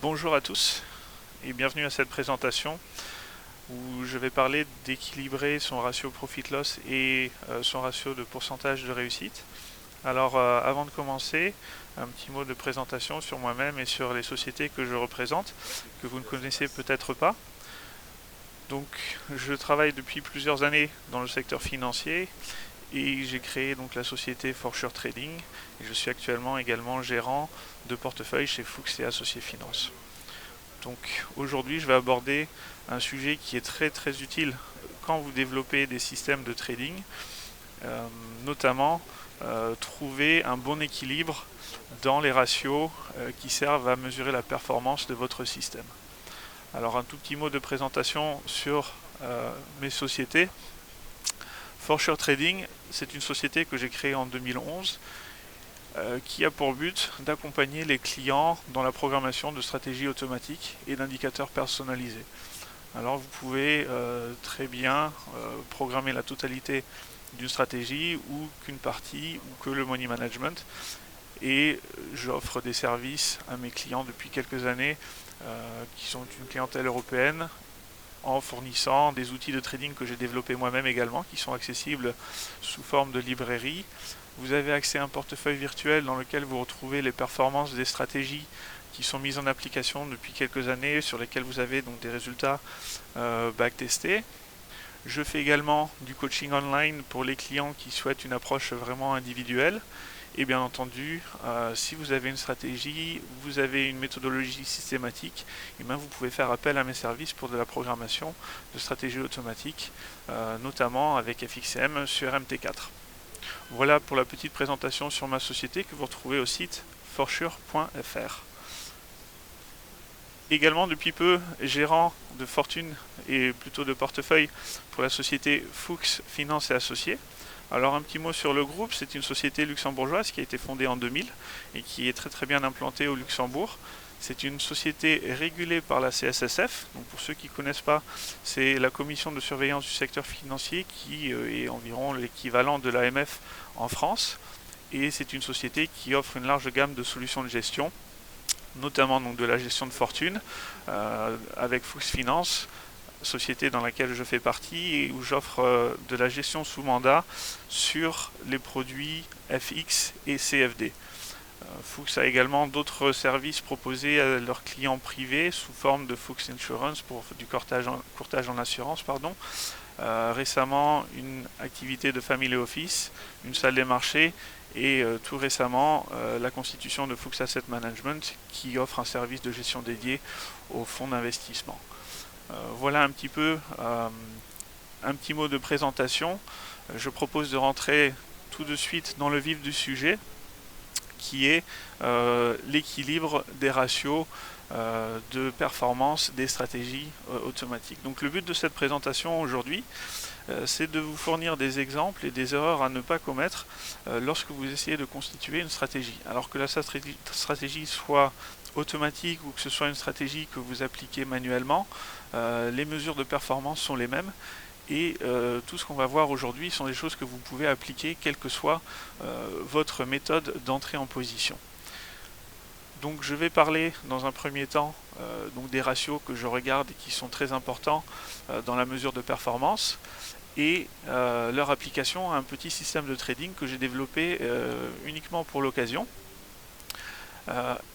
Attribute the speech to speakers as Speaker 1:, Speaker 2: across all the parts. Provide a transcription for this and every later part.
Speaker 1: Bonjour à tous et bienvenue à cette présentation où je vais parler d'équilibrer son ratio profit-loss et son ratio de pourcentage de réussite. Alors avant de commencer, un petit mot de présentation sur moi-même et sur les sociétés que je représente, que vous ne connaissez peut-être pas. Donc je travaille depuis plusieurs années dans le secteur financier et j'ai créé donc la société For Sure Trading et je suis actuellement également gérant de portefeuille chez Fuchs et Associés Finance. Donc aujourd'hui, je vais aborder un sujet qui est très utile quand vous développez des systèmes de trading, notamment trouver un bon équilibre dans les ratios qui servent à mesurer la performance de votre système. Alors un tout petit mot de présentation sur mes sociétés. For Sure Trading, c'est une société que j'ai créée en 2011 qui a pour but d'accompagner les clients dans la programmation de stratégies automatiques et d'indicateurs personnalisés. Alors vous pouvez très bien programmer la totalité d'une stratégie ou qu'une partie ou que le money management, et j'offre des services à mes clients depuis quelques années qui sont une clientèle européenne, en fournissant des outils de trading que j'ai développés moi-même également, qui sont accessibles sous forme de librairie. Vous avez accès à un portefeuille virtuel dans lequel vous retrouvez les performances des stratégies qui sont mises en application depuis quelques années, sur lesquelles vous avez donc des résultats backtestés. Je fais également du coaching online pour les clients qui souhaitent une approche vraiment individuelle. Et bien entendu, si vous avez une stratégie, vous avez une méthodologie systématique, et bien vous pouvez faire appel à mes services pour de la programmation de stratégies automatiques, notamment avec FXM sur MT4. Voilà pour la petite présentation sur ma société que vous retrouvez au site forsure.fr. Également depuis peu gérant de fortune et plutôt de portefeuille pour la société Fuchs Finance et Associés. Alors un petit mot sur le groupe, c'est une société luxembourgeoise qui a été fondée en 2000 et qui est très bien implantée au Luxembourg. C'est une société régulée par la CSSF. Donc pour ceux qui ne connaissent pas, c'est la commission de surveillance du secteur financier qui est environ l'équivalent de l'AMF en France. Et c'est une société qui offre une large gamme de solutions de gestion, notamment donc de la gestion de fortune avec Fuchs Finance, société dans laquelle je fais partie et où j'offre de la gestion sous mandat sur les produits FX et CFD. Fuchs a également d'autres services proposés à leurs clients privés sous forme de Fuchs Insurance pour du courtage en assurance. Récemment, une activité de family office, une salle des marchés et tout récemment la constitution de Fuchs Asset Management qui offre un service de gestion dédié aux fonds d'investissement. Voilà un petit peu un petit mot de présentation. Je propose de rentrer tout de suite dans le vif du sujet, qui est l'équilibre des ratios de performance des stratégies automatiques. Donc le but de cette présentation aujourd'hui, c'est de vous fournir des exemples et des erreurs à ne pas commettre lorsque vous essayez de constituer une stratégie. Alors que la stratégie soit automatique ou que ce soit une stratégie que vous appliquez manuellement, les mesures de performance sont les mêmes. Et tout ce qu'on va voir aujourd'hui sont des choses que vous pouvez appliquer quelle que soit votre méthode d'entrée en position. Donc je vais parler dans un premier temps donc des ratios que je regarde et qui sont très importants dans la mesure de performance et leur application à un petit système de trading que j'ai développé uniquement pour l'occasion.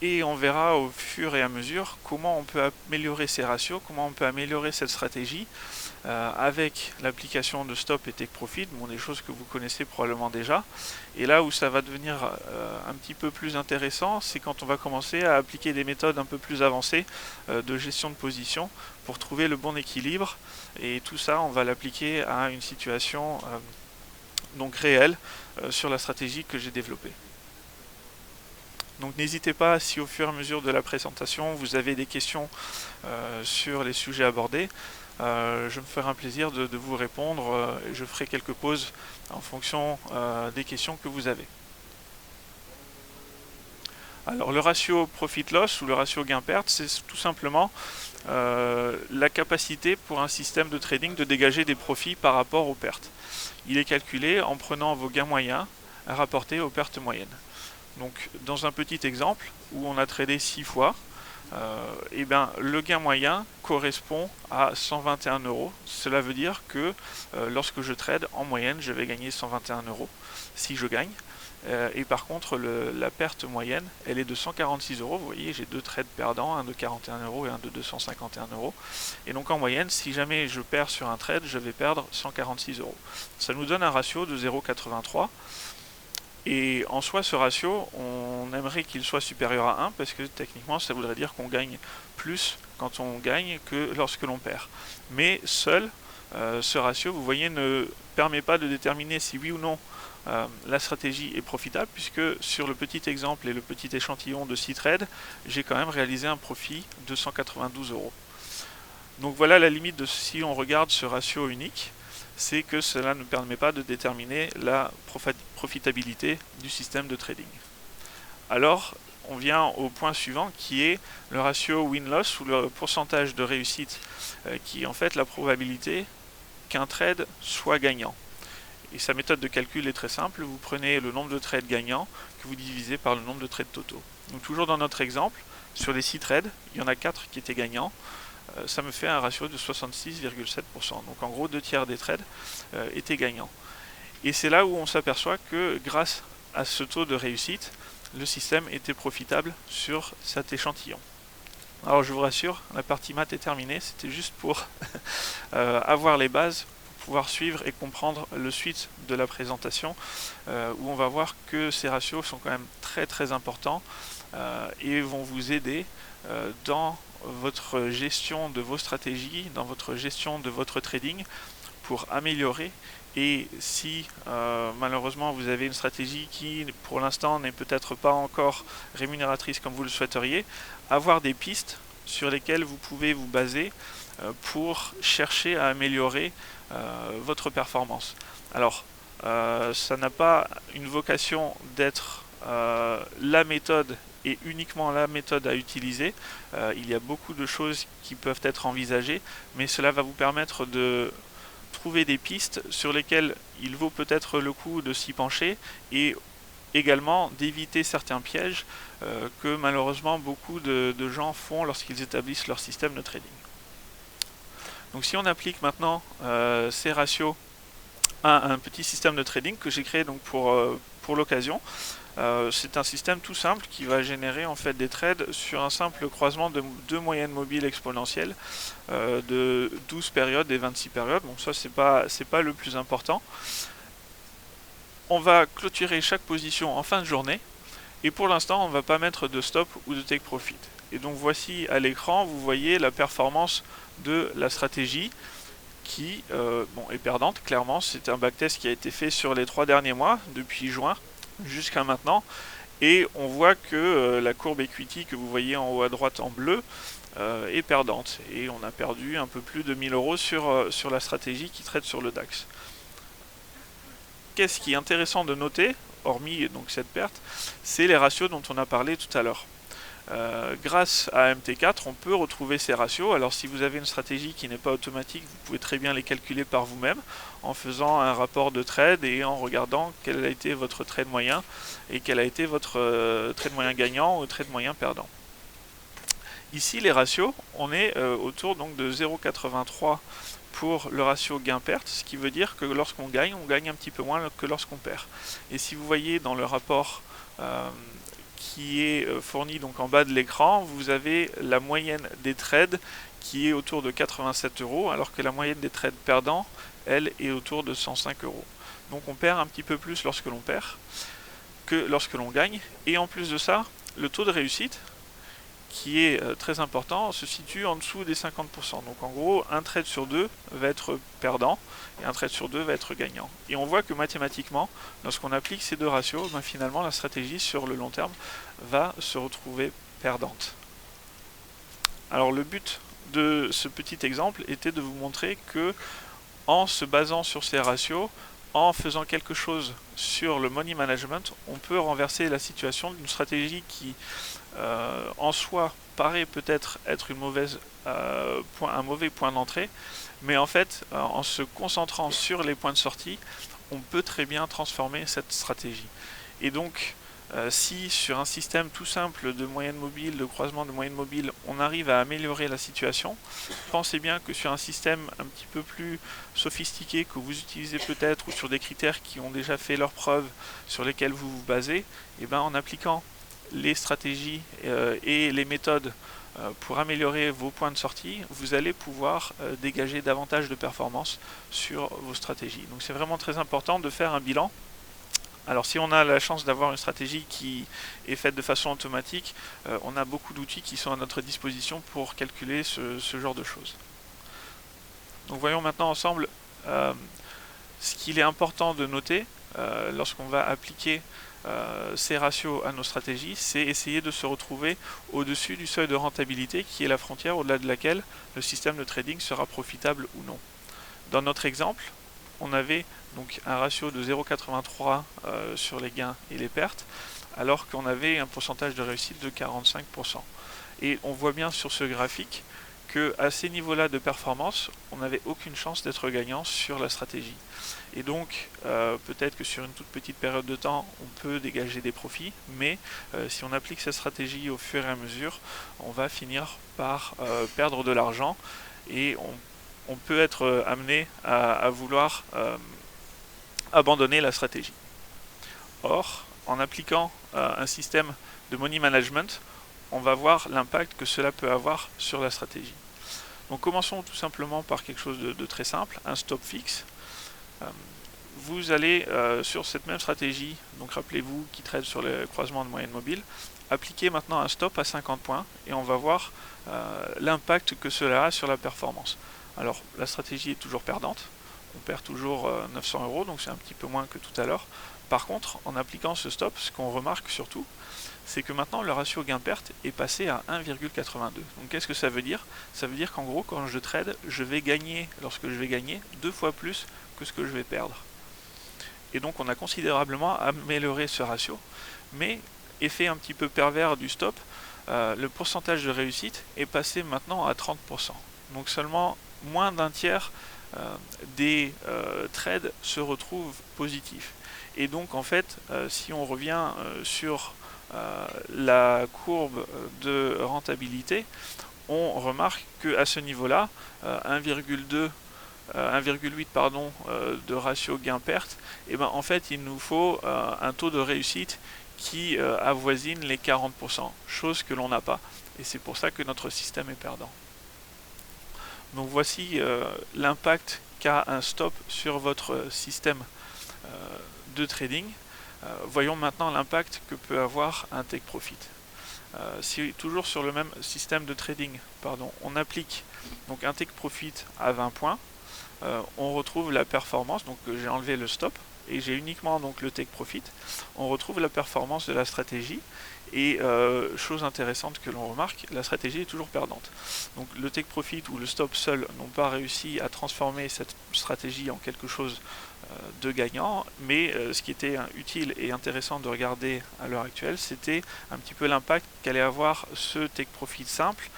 Speaker 1: Et on verra au fur et à mesure comment on peut améliorer ces ratios, comment on peut améliorer cette stratégie avec l'application de Stop et Take Profit, bon, des choses que vous connaissez probablement déjà. Et là où ça va devenir un petit peu plus intéressant, c'est quand on va commencer à appliquer des méthodes un peu plus avancées de gestion de position pour trouver le bon équilibre. Et tout ça, on va l'appliquer à une situation donc réelle sur la stratégie que j'ai développée. Donc n'hésitez pas, si au fur et à mesure de la présentation vous avez des questions sur les sujets abordés, je me ferai un plaisir de vous répondre et je ferai quelques pauses en fonction des questions que vous avez. Alors le ratio profit-loss ou le ratio gain-perte, c'est tout simplement la capacité pour un système de trading de dégager des profits par rapport aux pertes. Il est calculé en prenant vos gains moyens rapportés aux pertes moyennes. Donc dans un petit exemple où on a tradé 6 fois, et bien, le gain moyen correspond à 121 euros. Cela veut dire que lorsque je trade, en moyenne, je vais gagner 121 euros si je gagne. Et par contre, la perte moyenne, elle est de 146 euros. Vous voyez, j'ai deux trades perdants, un de 41 euros et un de 251 euros. Et donc en moyenne, si jamais je perds sur un trade, je vais perdre 146 euros. Ça nous donne un ratio de 0,83. Et en soi, ce ratio, on aimerait qu'il soit supérieur à 1 parce que techniquement, ça voudrait dire qu'on gagne plus quand on gagne que lorsque l'on perd. Mais seul, ce ratio, vous voyez, ne permet pas de déterminer si oui ou non la stratégie est profitable, puisque sur le petit exemple et le petit échantillon de 6 trades, j'ai quand même réalisé un profit de 192 euros. Donc voilà la limite de si on regarde ce ratio unique, c'est que cela ne permet pas de déterminer la profitabilité du système de trading. Alors, on vient au point suivant qui est le ratio win-loss ou le pourcentage de réussite qui est en fait la probabilité qu'un trade soit gagnant. Et sa méthode de calcul est très simple, vous prenez le nombre de trades gagnants que vous divisez par le nombre de trades totaux. Donc toujours dans notre exemple, sur les 6 trades, il y en a 4 qui étaient gagnants, ça me fait un ratio de 66,7%. Donc en gros, 2 tiers des trades étaient gagnants. Et c'est là où on s'aperçoit que grâce à ce taux de réussite, le système était profitable sur cet échantillon. Alors je vous rassure, la partie maths est terminée, c'était juste pour avoir les bases, pour pouvoir suivre et comprendre le suite de la présentation, où on va voir que ces ratios sont quand même très très importants et vont vous aider dans votre gestion de vos stratégies, dans votre gestion de votre trading pour améliorer. Et si malheureusement vous avez une stratégie qui pour l'instant n'est peut-être pas encore rémunératrice comme vous le souhaiteriez, avoir des pistes sur lesquelles vous pouvez vous baser pour chercher à améliorer votre performance. Alors ça n'a pas une vocation d'être la méthode et uniquement la méthode à utiliser. Il y a beaucoup de choses qui peuvent être envisagées, mais cela va vous permettre de trouver des pistes sur lesquelles il vaut peut-être le coup de s'y pencher et également d'éviter certains pièges que malheureusement beaucoup de gens font lorsqu'ils établissent leur système de trading. Donc si on applique maintenant ces ratios à un petit système de trading que j'ai créé donc pour l'occasion, c'est un système tout simple qui va générer en fait des trades sur un simple croisement de deux moyennes mobiles exponentielles de 12 périodes et 26 périodes. Donc ça c'est pas le plus important. On va clôturer chaque position en fin de journée et pour l'instant on ne va pas mettre de stop ou de take profit. Et donc voici à l'écran, vous voyez la performance de la stratégie qui est perdante. Clairement, c'est un backtest qui a été fait sur les 3 derniers mois, depuis juin jusqu'à maintenant, et on voit que la courbe equity que vous voyez en haut à droite en bleu est perdante, et on a perdu un peu plus de 1000 euros sur la stratégie qui traite sur le DAX. Qu'est-ce qui est intéressant de noter, hormis donc cette perte, c'est les ratios dont on a parlé tout à l'heure. Grâce à MT4, on peut retrouver ces ratios. Alors si vous avez une stratégie qui n'est pas automatique, vous pouvez très bien les calculer par vous-même en faisant un rapport de trade et en regardant quel a été votre trade moyen et quel a été votre trade moyen gagnant ou trade moyen perdant. Ici les ratios, on est autour donc de 0,83 pour le ratio gain-perte, ce qui veut dire que lorsqu'on gagne, on gagne un petit peu moins que lorsqu'on perd. Et si vous voyez dans le rapport qui est fourni donc en bas de l'écran, vous avez la moyenne des trades qui est autour de 87 euros, alors que la moyenne des trades perdants, elle, est autour de 105 euros. Donc on perd un petit peu plus lorsque l'on perd que lorsque l'on gagne. Et en plus de ça, le taux de réussite, qui est très important, se situe en dessous des 50%. Donc en gros, un trade sur deux va être perdant et un trade sur deux va être gagnant. Et on voit que mathématiquement, lorsqu'on applique ces deux ratios, finalement la stratégie sur le long terme va se retrouver perdante. Alors le but de ce petit exemple était de vous montrer que en se basant sur ces ratios, en faisant quelque chose sur le money management, on peut renverser la situation d'une stratégie qui en soi paraît peut-être être un mauvais point d'entrée, mais en fait en se concentrant sur les points de sortie, on peut très bien transformer cette stratégie. Et donc si sur un système tout simple de moyenne mobile, de croisement de moyenne mobile, on arrive à améliorer la situation, pensez bien que sur un système un petit peu plus sophistiqué que vous utilisez peut-être, ou sur des critères qui ont déjà fait leurs preuves, sur lesquels vous vous basez, et ben en appliquant les stratégies et les méthodes pour améliorer vos points de sortie, vous allez pouvoir dégager davantage de performance sur vos stratégies. Donc c'est vraiment très important de faire un bilan. Alors si on a la chance d'avoir une stratégie qui est faite de façon automatique, on a beaucoup d'outils qui sont à notre disposition pour calculer ce genre de choses. Donc voyons maintenant ensemble ce qu'il est important de noter lorsqu'on va appliquer ces ratios à nos stratégies, c'est essayer de se retrouver au-dessus du seuil de rentabilité qui est la frontière au-delà de laquelle le système de trading sera profitable ou non. Dans notre exemple, on avait donc un ratio de 0,83 sur les gains et les pertes, alors qu'on avait un pourcentage de réussite de 45%. Et on voit bien sur ce graphique qu'à ces niveaux-là de performance, on n'avait aucune chance d'être gagnant sur la stratégie. Et donc, peut-être que sur une toute petite période de temps, on peut dégager des profits, mais si on applique cette stratégie au fur et à mesure, on va finir par perdre de l'argent et on peut être amené à vouloir abandonner la stratégie. Or, en appliquant un système de money management, on va voir l'impact que cela peut avoir sur la stratégie. Donc commençons tout simplement par quelque chose de très simple, un stop fixe. Vous allez sur cette même stratégie, donc rappelez-vous qui trade sur le croisement de moyenne mobile, appliquer maintenant un stop à 50 points et on va voir l'impact que cela a sur la performance. Alors la stratégie est toujours perdante, on perd toujours 900 €, donc c'est un petit peu moins que tout à l'heure. Par contre, en appliquant ce stop, ce qu'on remarque surtout, c'est que maintenant le ratio gain-perte est passé à 1,82. Donc qu'est-ce que ça veut dire? Ça veut dire qu'en gros, quand je trade, je vais gagner, lorsque je vais gagner, 2 fois plus que ce que je vais perdre. Et donc on a considérablement amélioré ce ratio, mais effet un petit peu pervers du stop, le pourcentage de réussite est passé maintenant à 30%. Donc seulement moins d'un tiers des trades se retrouvent positifs. Et donc en fait, si on revient sur la courbe de rentabilité, on remarque qu'à ce niveau-là, 1,2 1,8 de ratio gain-perte, et ben en fait il nous faut un taux de réussite qui avoisine les 40%, chose que l'on n'a pas. Et c'est pour ça que notre système est perdant. Donc voici l'impact qu'a un stop sur votre système de trading. Voyons maintenant l'impact que peut avoir un take profit. Si toujours sur le même système de trading, on applique donc un take profit à 20 points, on retrouve la performance, donc j'ai enlevé le stop et j'ai uniquement donc le take profit, on retrouve la performance de la stratégie et chose intéressante que l'on remarque, la stratégie est toujours perdante. Donc le take profit ou le stop seul n'ont pas réussi à transformer cette stratégie en quelque chose de gagnant, mais ce qui était utile et intéressant de regarder à l'heure actuelle, c'était un petit peu l'impact qu'allait avoir ce take profit simple,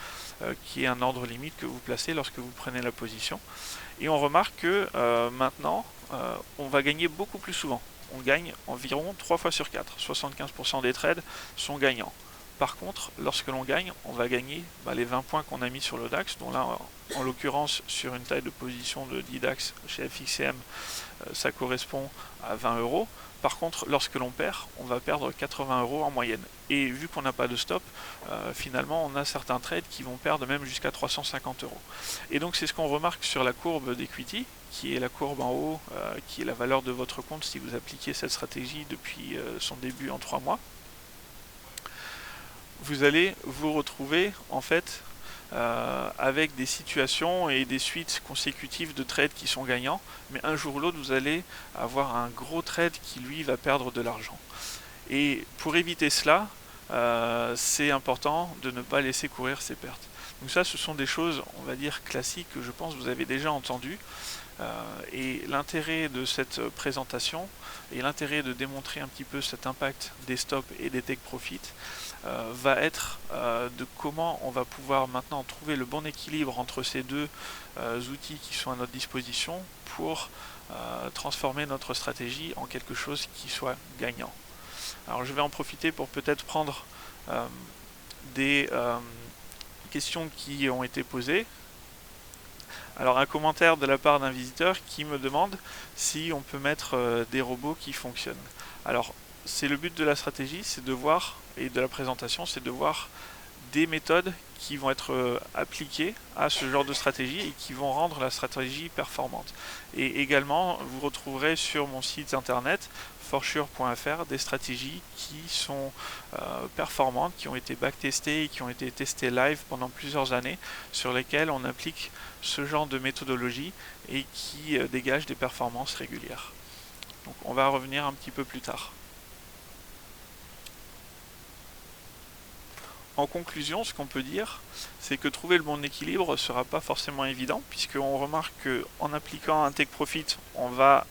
Speaker 1: qui est un ordre limite que vous placez lorsque vous prenez la position. Et on remarque que maintenant, on va gagner beaucoup plus souvent. On gagne environ 3 fois sur 4. 75% des trades sont gagnants. Par contre, lorsque l'on gagne, on va gagner les 20 points qu'on a mis sur le DAX, dont là, en l'occurrence, sur une taille de position de 10 DAX chez FXCM, ça correspond à 20 €. Par contre, lorsque l'on perd, on va perdre 80 € en moyenne. Et vu qu'on n'a pas de stop, finalement, on a certains trades qui vont perdre même jusqu'à 350 €. Et donc, c'est ce qu'on remarque sur la courbe d'equity, qui est la courbe en haut, qui est la valeur de votre compte si vous appliquez cette stratégie depuis son début en 3 mois. Vous allez vous retrouver en fait avec des situations et des suites consécutives de trades qui sont gagnants, mais un jour ou l'autre vous allez avoir un gros trade qui lui va perdre de l'argent. Et pour éviter cela, c'est important de ne pas laisser courir ses pertes. Donc ça, ce sont des choses, on va dire, classiques que je pense que vous avez déjà entendues. Et l'intérêt de cette présentation et l'intérêt de démontrer un petit peu cet impact des stops et des take profit va être de comment on va pouvoir maintenant trouver le bon équilibre entre ces deux outils qui sont à notre disposition pour transformer notre stratégie en quelque chose qui soit gagnant. Alors je vais en profiter pour peut-être prendre des questions qui ont été posées. Alors un commentaire de la part d'un visiteur qui me demande si on peut mettre des robots qui fonctionnent. Alors c'est le but de la stratégie, c'est de voir, et de la présentation, c'est de voir des méthodes qui vont être appliquées à ce genre de stratégie et qui vont rendre la stratégie performante. Et également, vous retrouverez sur mon site internet forsure.fr des stratégies qui sont performantes, qui ont été backtestées et qui ont été testées live pendant plusieurs années, sur lesquelles on applique ce genre de méthodologie et qui dégagent des performances régulières. Donc on va revenir un petit peu plus tard. En conclusion, ce qu'on peut dire, c'est que trouver le bon équilibre ne sera pas forcément évident, puisqu'on remarque qu'en appliquant un take profit, on va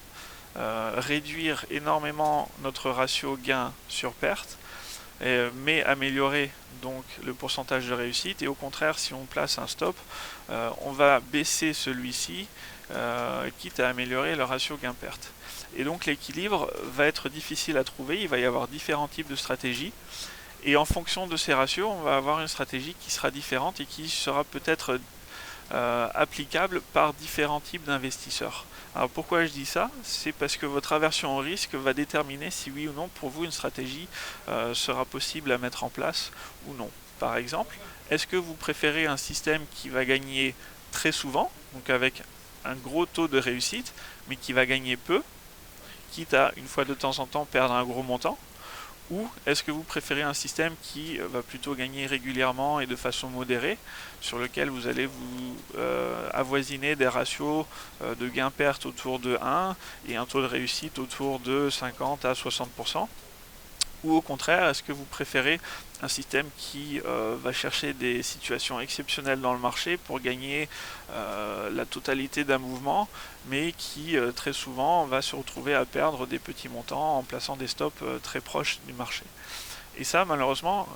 Speaker 1: réduire énormément notre ratio gain sur perte, mais améliorer donc le pourcentage de réussite. Et au contraire, si on place un stop, on va baisser celui-ci, quitte à améliorer le ratio gain-perte. Et donc l'équilibre va être difficile à trouver, il va y avoir différents types de stratégies. Et en fonction de ces ratios, on va avoir une stratégie qui sera différente et qui sera peut-être applicable par différents types d'investisseurs. Alors pourquoi je dis ça? C'est parce que votre aversion au risque va déterminer si oui ou non pour vous une stratégie sera possible à mettre en place ou non. Par exemple, est-ce que vous préférez un système qui va gagner très souvent, donc avec un gros taux de réussite, mais qui va gagner peu, quitte à une fois de temps en temps perdre un gros montant? Ou est-ce que vous préférez un système qui va plutôt gagner régulièrement et de façon modérée, sur lequel vous allez vous avoisiner des ratios de gain-perte autour de 1 et un taux de réussite autour de 50 à 60%? Ou au contraire, est-ce que vous préférez un système qui va chercher des situations exceptionnelles dans le marché pour gagner la totalité d'un mouvement, mais qui très souvent va se retrouver à perdre des petits montants en plaçant des stops très proches du marché? Et ça, malheureusement,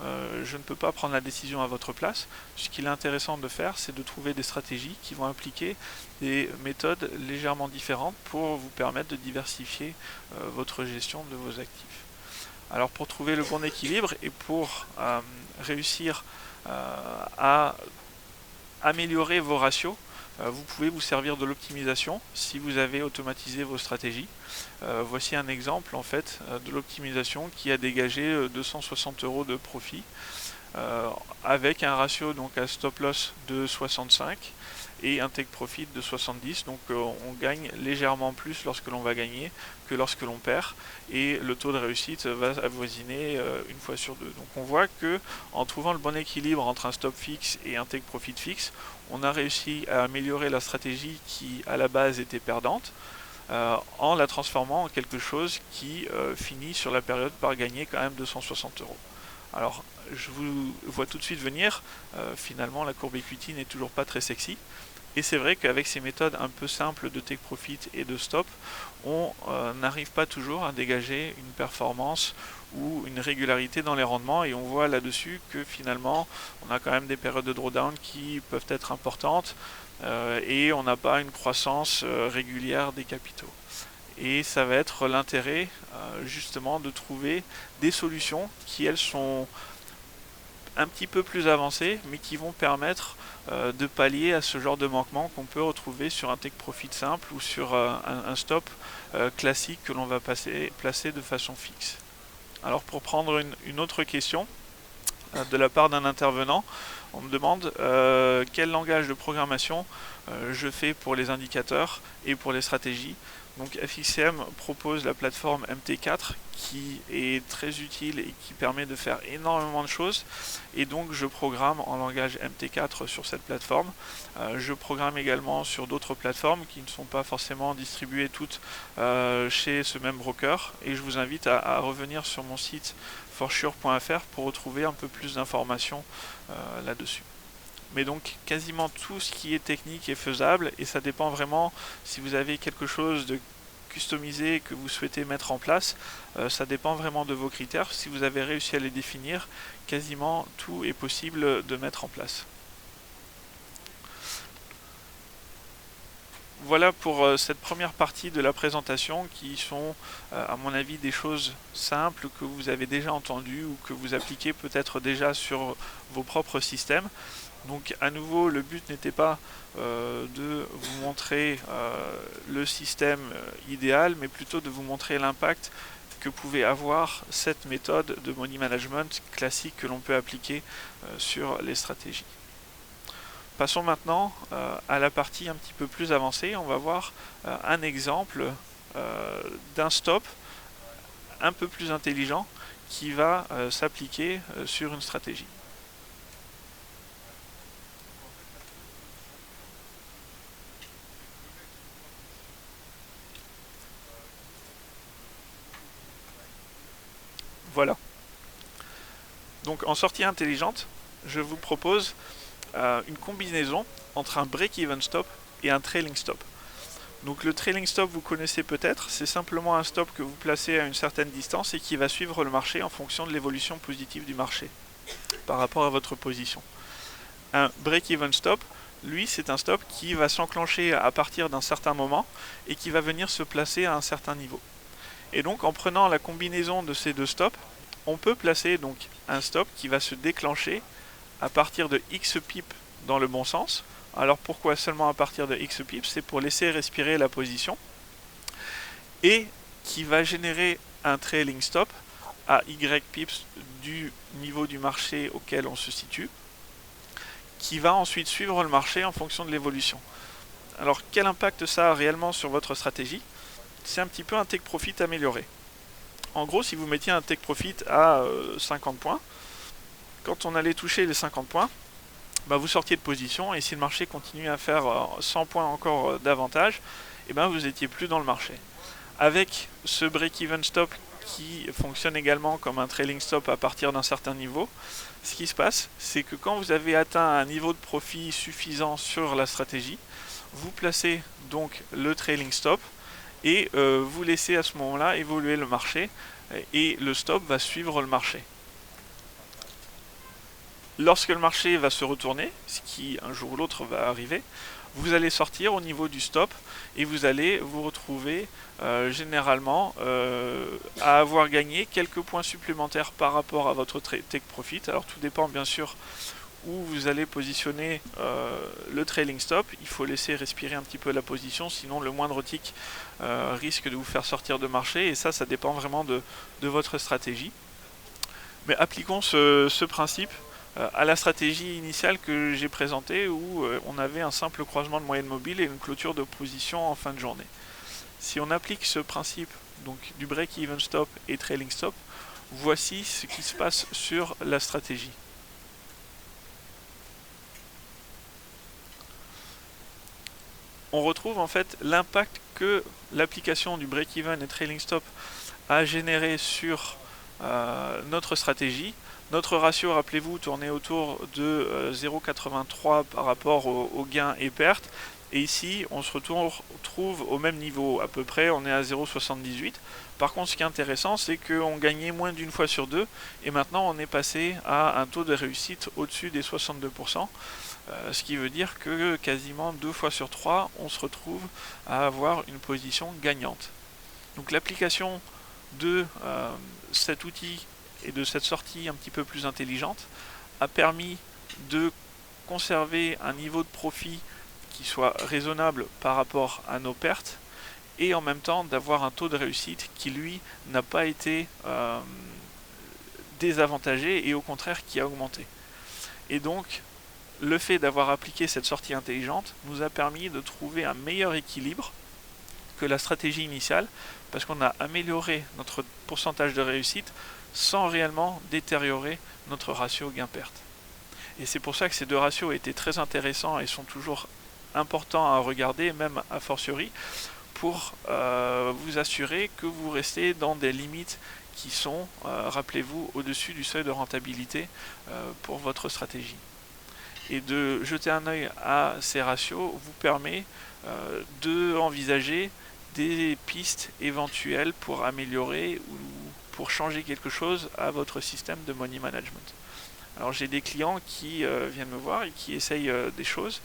Speaker 1: je ne peux pas prendre la décision à votre place. Ce qu'il est intéressant de faire, c'est de trouver des stratégies qui vont impliquer des méthodes légèrement différentes pour vous permettre de diversifier votre gestion de vos actifs. Alors pour trouver le bon équilibre et pour réussir à améliorer vos ratios, vous pouvez vous servir de l'optimisation si vous avez automatisé vos stratégies. Voici un exemple en fait de l'optimisation qui a dégagé 260 € de profit avec un ratio donc à stop loss de 65 et un take profit de 70, donc on gagne légèrement plus lorsque l'on va gagner que lorsque l'on perd, et le taux de réussite va avoisiner une fois sur deux. Donc on voit que en trouvant le bon équilibre entre un stop fixe et un take profit fixe, on a réussi à améliorer la stratégie qui à la base était perdante, en la transformant en quelque chose qui finit sur la période par gagner quand même 260 €. Alors je vous vois tout de suite venir, finalement la courbe equity n'est toujours pas très sexy, et c'est vrai qu'avec ces méthodes un peu simples de take profit et de stop, on n'arrive pas toujours à dégager une performance ou une régularité dans les rendements, et on voit là-dessus que finalement on a quand même des périodes de drawdown qui peuvent être importantes et on n'a pas une croissance régulière des capitaux. Et ça va être l'intérêt justement de trouver des solutions qui elles sont un petit peu plus avancées, mais qui vont permettre de pallier à ce genre de manquement qu'on peut retrouver sur un take profit simple ou sur un stop classique que l'on va placer de façon fixe. Alors pour prendre une autre question de la part d'un intervenant, on me demande quel langage de programmation je fais pour les indicateurs et pour les stratégies. Donc FXCM propose la plateforme MT4 qui est très utile et qui permet de faire énormément de choses, et donc je programme en langage MT4 sur cette plateforme. Je programme également sur d'autres plateformes qui ne sont pas forcément distribuées toutes chez ce même broker, et je vous invite à revenir sur mon site forsure.fr pour retrouver un peu plus d'informations là-dessus. Mais donc quasiment tout ce qui est technique est faisable, et ça dépend vraiment si vous avez quelque chose de customisé que vous souhaitez mettre en place, ça dépend vraiment de vos critères. Si vous avez réussi à les définir, quasiment tout est possible de mettre en place. Voilà pour cette première partie de la présentation qui sont à mon avis des choses simples que vous avez déjà entendues ou que vous appliquez peut-être déjà sur vos propres systèmes. Donc à nouveau, le but n'était pas de vous montrer le système idéal, mais plutôt de vous montrer l'impact que pouvait avoir cette méthode de money management classique que l'on peut appliquer sur les stratégies. Passons maintenant à la partie un petit peu plus avancée. On va voir un exemple d'un stop un peu plus intelligent qui va s'appliquer sur une stratégie. Voilà. Donc en sortie intelligente, je vous propose une combinaison entre un break-even stop et un trailing stop. Donc le trailing stop, vous connaissez peut-être, c'est simplement un stop que vous placez à une certaine distance et qui va suivre le marché en fonction de l'évolution positive du marché par rapport à votre position. Un break-even stop, lui, c'est un stop qui va s'enclencher à partir d'un certain moment et qui va venir se placer à un certain niveau. Et donc en prenant la combinaison de ces deux stops, on peut placer donc un stop qui va se déclencher à partir de X pips dans le bon sens. Alors pourquoi seulement à partir de X pips? C'est pour laisser respirer la position. Et qui va générer un trailing stop à Y pips du niveau du marché auquel on se situe, qui va ensuite suivre le marché en fonction de l'évolution. Alors quel impact ça a réellement sur votre stratégie? C'est un petit peu un take profit amélioré. En gros, si vous mettiez un take profit à 50 points, quand on allait toucher les 50 points, bah vous sortiez de position, et si le marché continue à faire 100 points encore davantage, et ben vous n'étiez plus dans le marché. Avec ce break-even stop qui fonctionne également comme un trailing stop à partir d'un certain niveau, ce qui se passe, c'est que quand vous avez atteint un niveau de profit suffisant sur la stratégie, vous placez donc le trailing stop et vous laissez à ce moment-là évoluer le marché, et le stop va suivre le marché. Lorsque le marché va se retourner, ce qui un jour ou l'autre va arriver, vous allez sortir au niveau du stop et vous allez vous retrouver généralement à avoir gagné quelques points supplémentaires par rapport à votre take profit. Alors tout dépend bien sûr où vous allez positionner le trailing stop. Il faut laisser respirer un petit peu la position, sinon le moindre tick risque de vous faire sortir de marché, et ça dépend vraiment de votre stratégie. Mais appliquons ce principe à la stratégie initiale que j'ai présentée, où on avait un simple croisement de moyenne mobile et une clôture de position en fin de journée. Si on applique ce principe donc du break-even stop et trailing stop, voici ce qui se passe sur la stratégie. On retrouve en fait l'impact que l'application du break-even et trailing stop a généré sur notre stratégie. Notre ratio, rappelez-vous, tournait autour de 0,83 par rapport aux gains et pertes. Et ici, on se retrouve au même niveau à peu près, on est à 0,78. Par contre, ce qui est intéressant, c'est qu'on gagnait moins d'une fois sur deux, et maintenant on est passé à un taux de réussite au-dessus des 62%, ce qui veut dire que quasiment 2 fois sur 3, on se retrouve à avoir une position gagnante. Donc l'application de cet outil et de cette sortie un petit peu plus intelligente a permis de conserver un niveau de profit qui soit raisonnable par rapport à nos pertes, et en même temps d'avoir un taux de réussite qui lui n'a pas été désavantagé, et au contraire qui a augmenté. Et donc le fait d'avoir appliqué cette sortie intelligente nous a permis de trouver un meilleur équilibre que la stratégie initiale, parce qu'on a amélioré notre pourcentage de réussite sans réellement détériorer notre ratio gain-perte. Et c'est pour ça que ces deux ratios étaient très intéressants et sont toujours importants à regarder, même a fortiori, pour vous assurer que vous restez dans des limites qui sont, rappelez-vous, au-dessus du seuil de rentabilité pour votre stratégie. Et de jeter un œil à ces ratios vous permet d'envisager des pistes éventuelles pour améliorer ou pour changer quelque chose à votre système de money management. Alors j'ai des clients qui viennent me voir et qui essayent des choses.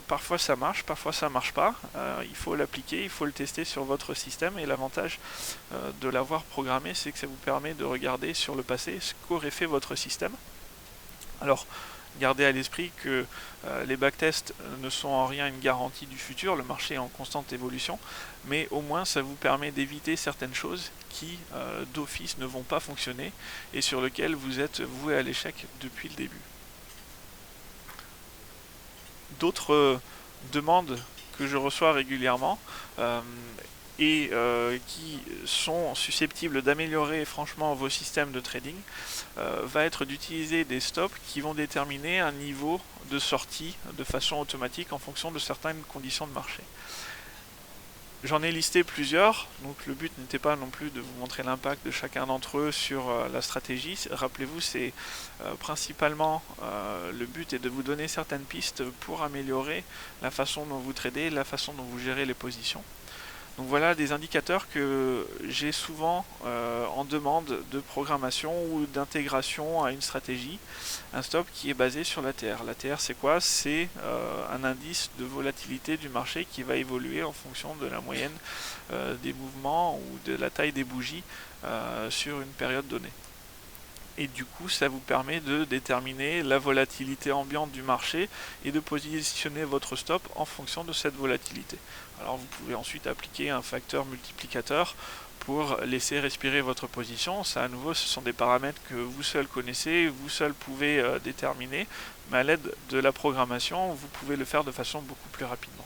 Speaker 1: Parfois ça marche, parfois ça marche pas. Il faut l'appliquer, il faut le tester sur votre système, et l'avantage de l'avoir programmé, c'est que ça vous permet de regarder sur le passé ce qu'aurait fait votre système. Alors, gardez à l'esprit que les backtests ne sont en rien une garantie du futur, le marché est en constante évolution, mais au moins ça vous permet d'éviter certaines choses qui, d'office, ne vont pas fonctionner et sur lesquelles vous êtes voué à l'échec depuis le début. D'autres demandes que je reçois régulièrement et qui sont susceptibles d'améliorer franchement vos systèmes de trading, va être d'utiliser des stops qui vont déterminer un niveau de sortie de façon automatique en fonction de certaines conditions de marché. J'en ai listé plusieurs, donc le but n'était pas non plus de vous montrer l'impact de chacun d'entre eux sur la stratégie. Rappelez-vous, c'est principalement le but est de vous donner certaines pistes pour améliorer la façon dont vous tradez, la façon dont vous gérez les positions. Donc voilà des indicateurs que j'ai souvent en demande de programmation ou d'intégration à une stratégie. Un stop qui est basé sur l'ATR. L'ATR, c'est quoi? C'est un indice de volatilité du marché qui va évoluer en fonction de la moyenne des mouvements ou de la taille des bougies sur une période donnée. Et du coup, ça vous permet de déterminer la volatilité ambiante du marché et de positionner votre stop en fonction de cette volatilité. Alors vous pouvez ensuite appliquer un facteur multiplicateur pour laisser respirer votre position. Ça, à nouveau, ce sont des paramètres que vous seul connaissez, vous seul pouvez déterminer, mais à l'aide de la programmation, vous pouvez le faire de façon beaucoup plus rapidement.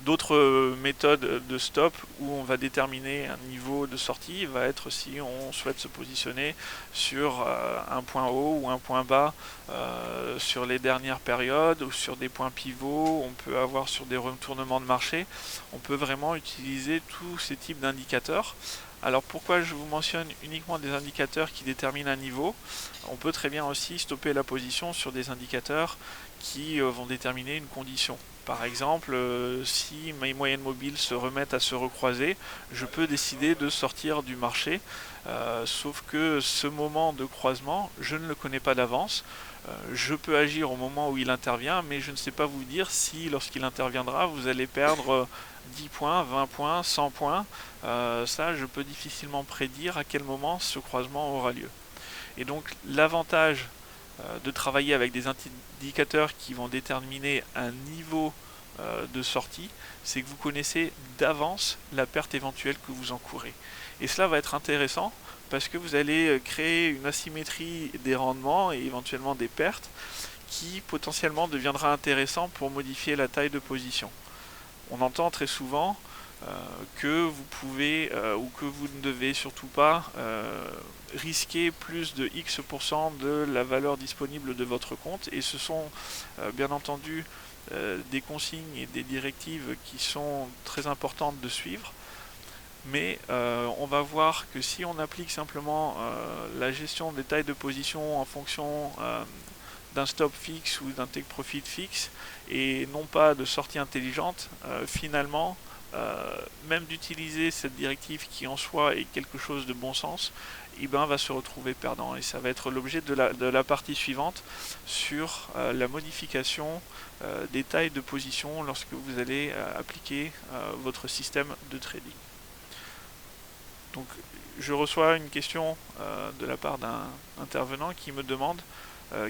Speaker 1: D'autres méthodes de stop où on va déterminer un niveau de sortie va être si on souhaite se positionner sur un point haut ou un point bas sur les dernières périodes ou sur des points pivots, on peut avoir sur des retournements de marché. On peut vraiment utiliser tous ces types d'indicateurs. Alors pourquoi je vous mentionne uniquement des indicateurs qui déterminent un niveau? On peut très bien aussi stopper la position sur des indicateurs qui vont déterminer une condition. Par exemple, si mes moyennes mobiles se remettent à se recroiser, je peux décider de sortir du marché, sauf que ce moment de croisement, je ne le connais pas d'avance. Je peux agir au moment où il intervient, mais je ne sais pas vous dire si, lorsqu'il interviendra, vous allez perdre 10 points, 20 points, 100 points. Ça, je peux difficilement prédire à quel moment ce croisement aura lieu. Et donc, l'avantage de travailler avec des indicateurs qui vont déterminer un niveau de sortie, c'est que vous connaissez d'avance la perte éventuelle que vous encourez. Et cela va être intéressant parce que vous allez créer une asymétrie des rendements et éventuellement des pertes qui potentiellement deviendra intéressant pour modifier la taille de position. On entend très souvent que vous pouvez ou que vous ne devez surtout pas risquer plus de X% de la valeur disponible de votre compte, et ce sont bien entendu des consignes et des directives qui sont très importantes de suivre, mais on va voir que si on applique simplement la gestion des tailles de position en fonction d'un stop fixe ou d'un take profit fixe et non pas de sortie intelligente, finalement même d'utiliser cette directive qui en soi est quelque chose de bon sens, va se retrouver perdant. Et ça va être l'objet de la partie suivante sur la modification des tailles de position lorsque vous allez appliquer votre système de trading. Donc je reçois une question de la part d'un intervenant qui me demande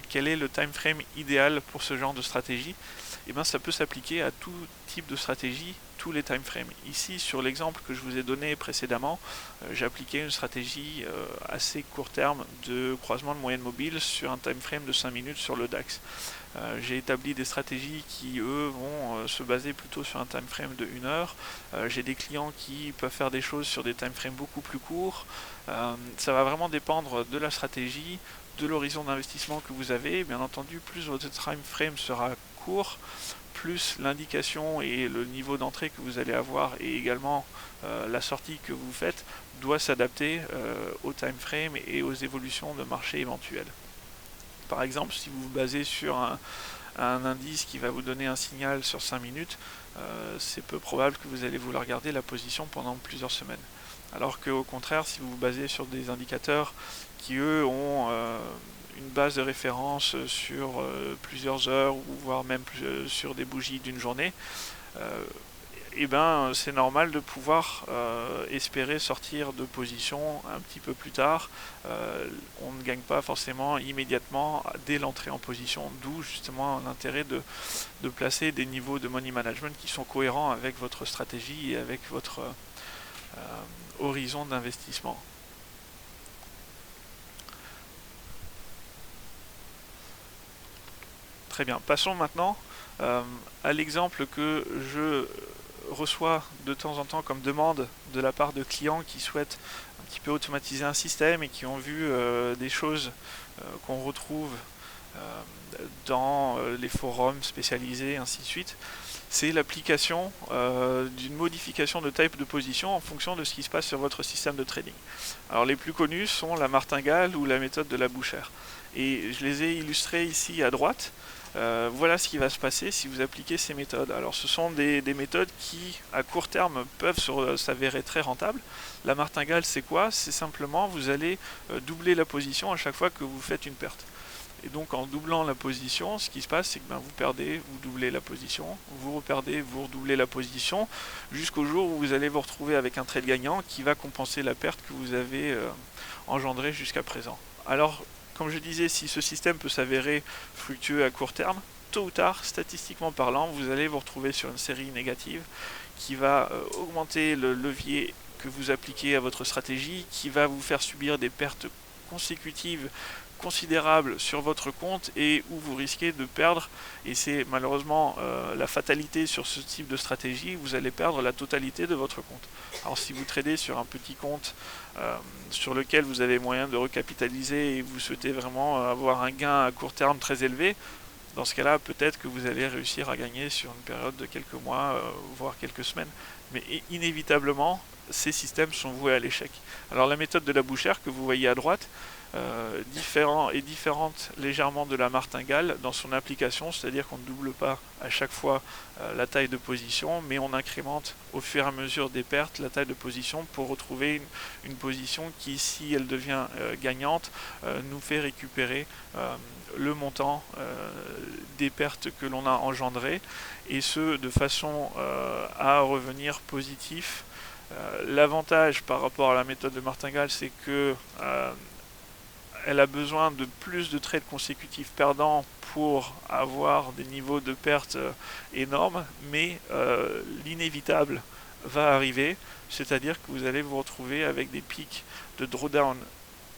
Speaker 1: quel est le time frame idéal pour ce genre de stratégie. Et ça peut s'appliquer à tout type de stratégie, tous les time frames. Ici, sur l'exemple que je vous ai donné précédemment, j'ai appliqué une stratégie assez court terme de croisement de moyenne mobile sur un time frame de 5 minutes sur le DAX. J'ai établi des stratégies qui, eux, vont se baser plutôt sur un time frame de 1 heure. J'ai des clients qui peuvent faire des choses sur des time frames beaucoup plus courts. Ça va vraiment dépendre de la stratégie, de l'horizon d'investissement que vous avez. Bien entendu, plus votre time frame sera court, plus l'indication et le niveau d'entrée que vous allez avoir et également la sortie que vous faites doit s'adapter au time frame et aux évolutions de marché éventuelles. Par exemple, si vous vous basez sur un indice qui va vous donner un signal sur 5 minutes, c'est peu probable que vous allez vouloir garder la position pendant plusieurs semaines. Alors qu'au contraire, si vous vous basez sur des indicateurs qui eux ont une base de référence sur plusieurs heures, ou voire même sur des bougies d'une journée, et ben c'est normal de pouvoir espérer sortir de position un petit peu plus tard. On ne gagne pas forcément immédiatement dès l'entrée en position, d'où justement l'intérêt de placer des niveaux de money management qui sont cohérents avec votre stratégie et avec votre horizon d'investissement. Très bien, passons maintenant à l'exemple que je reçois de temps en temps comme demande de la part de clients qui souhaitent un petit peu automatiser un système et qui ont vu des choses qu'on retrouve dans les forums spécialisés, ainsi de suite. C'est l'application d'une modification de type de position en fonction de ce qui se passe sur votre système de trading. Alors les plus connus sont la martingale ou la méthode de la bouchère. Et je les ai illustrés ici à droite. Voilà ce qui va se passer si vous appliquez ces méthodes. Alors ce sont des méthodes qui, à court terme, peuvent s'avérer très rentables. La martingale, c'est quoi? C'est simplement, vous allez doubler la position à chaque fois que vous faites une perte. Et donc en doublant la position, ce qui se passe, c'est que vous perdez, vous doublez la position, vous reperdez, vous redoublez la position, jusqu'au jour où vous allez vous retrouver avec un trade gagnant qui va compenser la perte que vous avez engendrée jusqu'à présent. Alors, comme je disais, si ce système peut s'avérer fructueux à court terme, tôt ou tard, statistiquement parlant, vous allez vous retrouver sur une série négative qui va augmenter le levier que vous appliquez à votre stratégie, qui va vous faire subir des pertes consécutives considérable sur votre compte et où vous risquez de perdre, et c'est malheureusement la fatalité sur ce type de stratégie, vous allez perdre la totalité de votre compte. Alors si vous tradez sur un petit compte sur lequel vous avez moyen de recapitaliser et vous souhaitez vraiment avoir un gain à court terme très élevé, dans ce cas-là, peut-être que vous allez réussir à gagner sur une période de quelques mois, voire quelques semaines. Mais inévitablement, ces systèmes sont voués à l'échec. Alors la méthode de la bouchère que vous voyez à droite, différente légèrement de la martingale dans son application, c'est-à-dire qu'on ne double pas à chaque fois la taille de position, mais on incrémente au fur et à mesure des pertes la taille de position pour retrouver une position qui, si elle devient gagnante, nous fait récupérer le montant des pertes que l'on a engendrées, et ce de façon à revenir positif. L'avantage par rapport à la méthode de martingale, c'est que elle a besoin de plus de trades consécutifs perdants pour avoir des niveaux de perte énormes, mais l'inévitable va arriver, c'est-à-dire que vous allez vous retrouver avec des pics de drawdown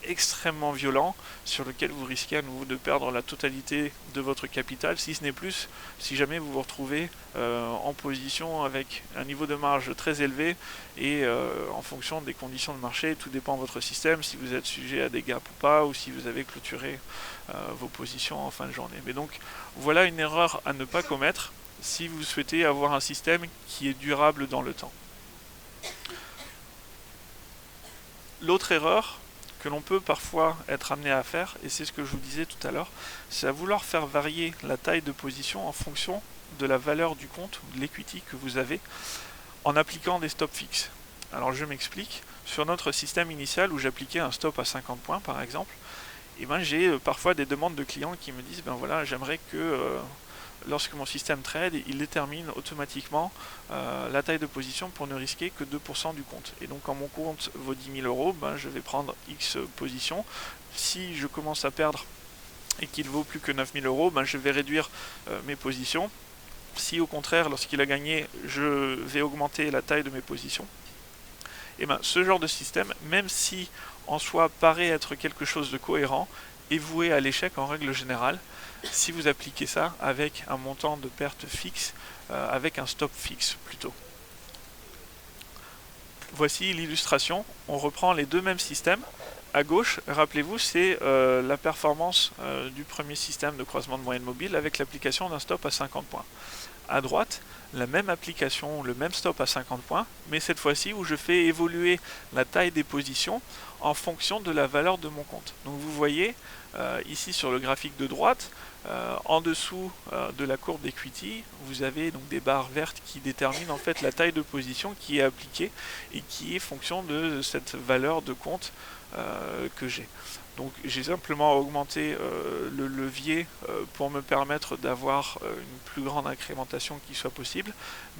Speaker 1: extrêmement violent sur lequel vous risquez à nouveau de perdre la totalité de votre capital, si ce n'est plus, si jamais vous vous retrouvez en position avec un niveau de marge très élevé et en fonction des conditions de marché, tout dépend de votre système, si vous êtes sujet à des gaps ou pas, ou si vous avez clôturé vos positions en fin de journée. Mais donc voilà une erreur à ne pas commettre si vous souhaitez avoir un système qui est durable dans le temps. L'autre erreur que l'on peut parfois être amené à faire, et c'est ce que je vous disais tout à l'heure, c'est à vouloir faire varier la taille de position en fonction de la valeur du compte ou de l'equity que vous avez en appliquant des stops fixes. Alors je m'explique, sur notre système initial où j'appliquais un stop à 50 points par exemple, et j'ai parfois des demandes de clients qui me disent voilà, j'aimerais que lorsque mon système trade, il détermine automatiquement la taille de position pour ne risquer que 2% du compte. Et donc quand mon compte vaut 10 000 €, je vais prendre X positions. Si je commence à perdre et qu'il vaut plus que 9 000 €, je vais réduire mes positions. Si au contraire, lorsqu'il a gagné, je vais augmenter la taille de mes positions. Et ce genre de système, même si en soi paraît être quelque chose de cohérent, est voué à l'échec en règle générale si vous appliquez ça avec un montant de perte fixe, avec un stop fixe plutôt. Voici l'illustration, on reprend les deux mêmes systèmes. À gauche, rappelez-vous, c'est la performance du premier système de croisement de moyenne mobile avec l'application d'un stop à 50 points. À droite, la même application, le même stop à 50 points, mais cette fois-ci où je fais évoluer la taille des positions en fonction de la valeur de mon compte. Donc vous voyez ici sur le graphique de droite, en dessous de la courbe d'equity, vous avez donc des barres vertes qui déterminent en fait la taille de position qui est appliquée et qui est fonction de cette valeur de compte que j'ai. Donc j'ai simplement augmenté le levier pour me permettre d'avoir une plus grande incrémentation qui soit possible,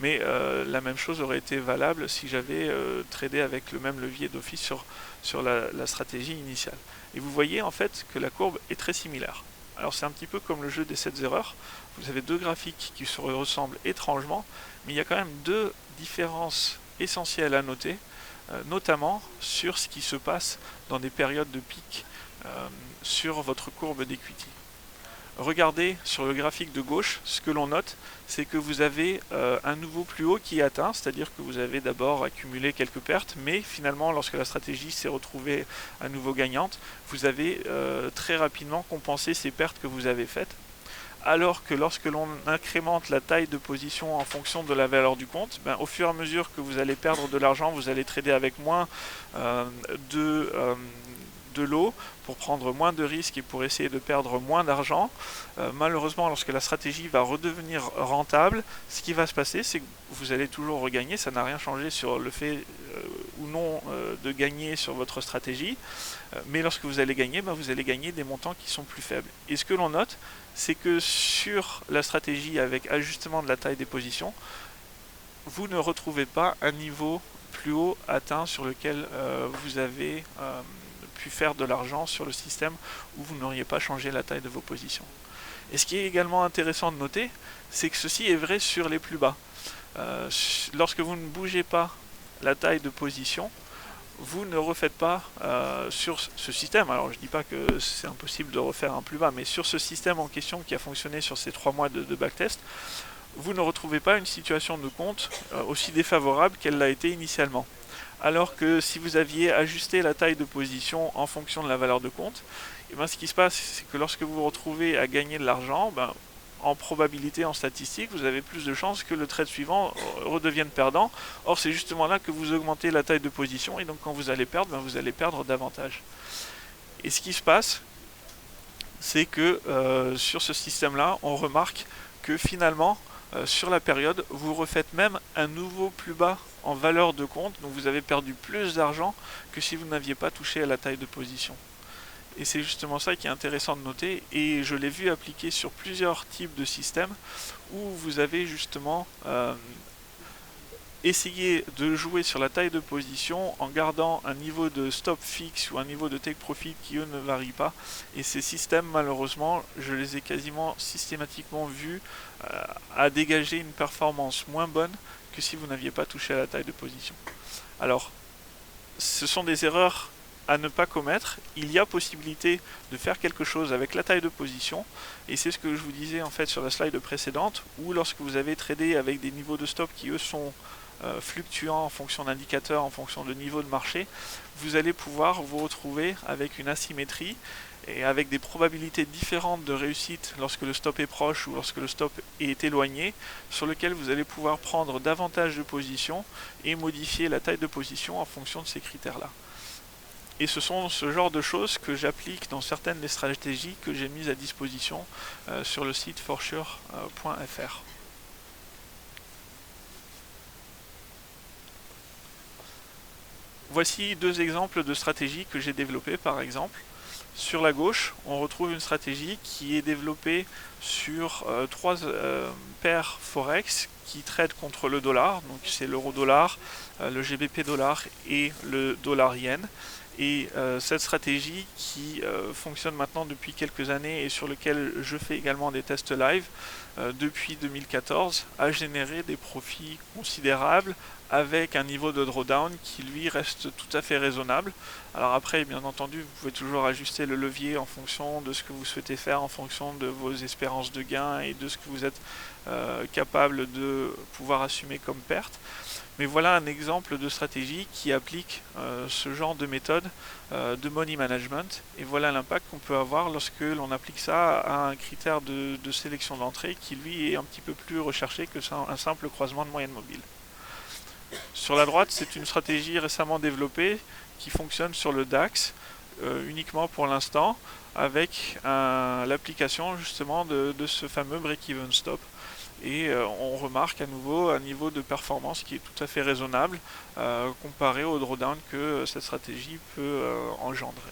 Speaker 1: mais la même chose aurait été valable si j'avais tradé avec le même levier d'office sur la stratégie initiale. Et vous voyez en fait que la courbe est très similaire. Alors c'est un petit peu comme le jeu des 7 erreurs, vous avez deux graphiques qui se ressemblent étrangement, mais il y a quand même deux différences essentielles à noter, notamment sur ce qui se passe dans des périodes de pic sur votre courbe d'equity. Regardez sur le graphique de gauche, ce que l'on note, c'est que vous avez un nouveau plus haut qui est atteint, c'est-à-dire que vous avez d'abord accumulé quelques pertes, mais finalement, lorsque la stratégie s'est retrouvée à nouveau gagnante, vous avez très rapidement compensé ces pertes que vous avez faites. Alors que lorsque l'on incrémente la taille de position en fonction de la valeur du compte, au fur et à mesure que vous allez perdre de l'argent, vous allez trader avec moins de lot pour prendre moins de risques et pour essayer de perdre moins d'argent. Malheureusement, lorsque la stratégie va redevenir rentable, ce qui va se passer, c'est que vous allez toujours regagner. Ça n'a rien changé sur le fait ou non de gagner sur votre stratégie. Mais lorsque vous allez gagner, vous allez gagner des montants qui sont plus faibles. Et ce que l'on note, c'est que sur la stratégie avec ajustement de la taille des positions, vous ne retrouvez pas un niveau plus haut atteint sur lequel vous avez pu faire de l'argent sur le système où vous n'auriez pas changé la taille de vos positions. Et ce qui est également intéressant de noter, c'est que ceci est vrai sur les plus bas. Lorsque vous ne bougez pas la taille de position, vous ne refaites pas sur ce système, alors je ne dis pas que c'est impossible de refaire un plus bas, mais sur ce système en question qui a fonctionné sur ces 3 mois de backtest, vous ne retrouvez pas une situation de compte aussi défavorable qu'elle l'a été initialement. Alors que si vous aviez ajusté la taille de position en fonction de la valeur de compte, ce qui se passe, c'est que lorsque vous vous retrouvez à gagner de l'argent, en probabilité, en statistique, vous avez plus de chances que le trade suivant redevienne perdant. Or, c'est justement là que vous augmentez la taille de position, et donc quand vous allez perdre, vous allez perdre davantage. Et ce qui se passe, c'est que sur ce système-là, on remarque que finalement, sur la période, vous refaites même un nouveau plus bas en valeur de compte, donc vous avez perdu plus d'argent que si vous n'aviez pas touché à la taille de position. Et c'est justement ça qui est intéressant de noter, et je l'ai vu appliquer sur plusieurs types de systèmes où vous avez justement essayé de jouer sur la taille de position en gardant un niveau de stop fixe ou un niveau de take profit qui eux ne varient pas, et ces systèmes malheureusement je les ai quasiment systématiquement vus à dégager une performance moins bonne que si vous n'aviez pas touché à la taille de position. Alors ce sont des erreurs à ne pas commettre. Il y a possibilité de faire quelque chose avec la taille de position, et c'est ce que je vous disais en fait sur la slide précédente, où lorsque vous avez tradé avec des niveaux de stop qui eux sont fluctuants en fonction d'indicateurs, en fonction de niveau de marché, vous allez pouvoir vous retrouver avec une asymétrie et avec des probabilités différentes de réussite lorsque le stop est proche ou lorsque le stop est éloigné, sur lequel vous allez pouvoir prendre davantage de positions et modifier la taille de position en fonction de ces critères-là. Et ce sont ce genre de choses que j'applique dans certaines des stratégies que j'ai mises à disposition sur le site forsure.fr. Voici deux exemples de stratégies que j'ai développées par exemple. Sur la gauche, on retrouve une stratégie qui est développée sur 3 paires Forex qui traitent contre le dollar. Donc c'est l'euro-dollar, le GBP dollar et le dollar yen. Et cette stratégie qui fonctionne maintenant depuis quelques années et sur laquelle je fais également des tests live depuis 2014 a généré des profits considérables avec un niveau de drawdown qui lui reste tout à fait raisonnable. Alors après, bien entendu, vous pouvez toujours ajuster le levier en fonction de ce que vous souhaitez faire, en fonction de vos espérances de gain et de ce que vous êtes capable de pouvoir assumer comme perte. Mais voilà un exemple de stratégie qui applique ce genre de méthode de money management, et voilà l'impact qu'on peut avoir lorsque l'on applique ça à un critère de sélection d'entrée qui lui est un petit peu plus recherché que un simple croisement de moyenne mobile. Sur la droite, c'est une stratégie récemment développée qui fonctionne sur le DAX uniquement pour l'instant, avec l'application justement de ce fameux break-even stop. Et on remarque à nouveau un niveau de performance qui est tout à fait raisonnable comparé au drawdown que cette stratégie peut engendrer.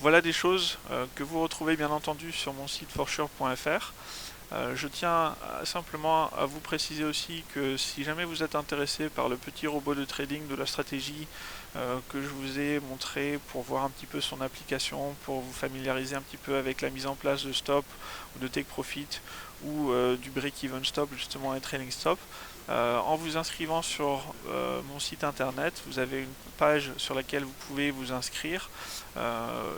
Speaker 1: Voilà des choses que vous retrouvez bien entendu sur mon site forsure.fr. Je tiens simplement à vous préciser aussi que si jamais vous êtes intéressé par le petit robot de trading de la stratégie que je vous ai montré pour voir un petit peu son application, pour vous familiariser un petit peu avec la mise en place de stop ou de take profit ou du break-even stop justement et trailing stop, en vous inscrivant sur mon site internet, vous avez une page sur laquelle vous pouvez vous inscrire.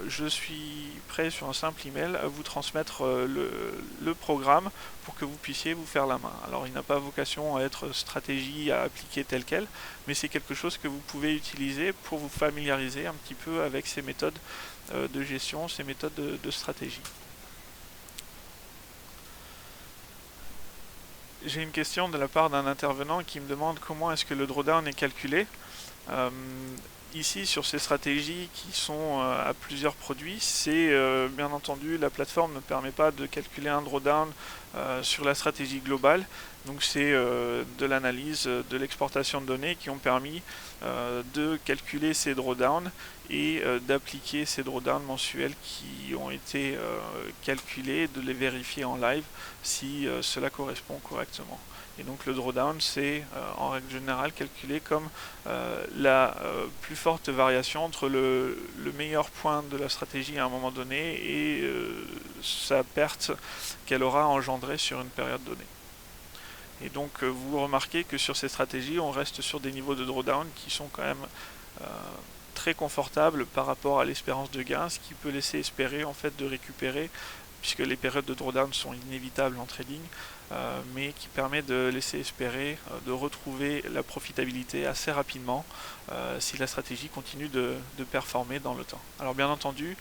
Speaker 1: Je suis prêt sur un simple email à vous transmettre le programme pour que vous puissiez vous faire la main. Alors il n'a pas vocation à être stratégie à appliquer telle quelle, mais c'est quelque chose que vous pouvez utiliser pour vous familiariser un petit peu avec ces méthodes de gestion, ces méthodes de stratégie. J'ai une question de la part d'un intervenant qui me demande comment est-ce que le drawdown est calculé. Ici, sur ces stratégies qui sont à plusieurs produits, c'est bien entendu, la plateforme ne permet pas de calculer un drawdown sur la stratégie globale. Donc c'est de l'analyse, de l'exportation de données qui ont permis de calculer ces drawdowns et d'appliquer ces drawdowns mensuels qui ont été calculés, de les vérifier en live si cela correspond correctement. Et donc le drawdown, c'est en règle générale calculé comme la plus forte variation entre le meilleur point de la stratégie à un moment donné et sa perte qu'elle aura engendrée sur une période donnée. Et donc vous remarquez que sur ces stratégies, on reste sur des niveaux de drawdown qui sont quand même très confortables par rapport à l'espérance de gain, ce qui peut laisser espérer en fait de récupérer, puisque les périodes de drawdown sont inévitables en trading, mais qui permet de laisser espérer de retrouver la profitabilité assez rapidement si la stratégie continue de performer dans le temps. Alors bien entendu,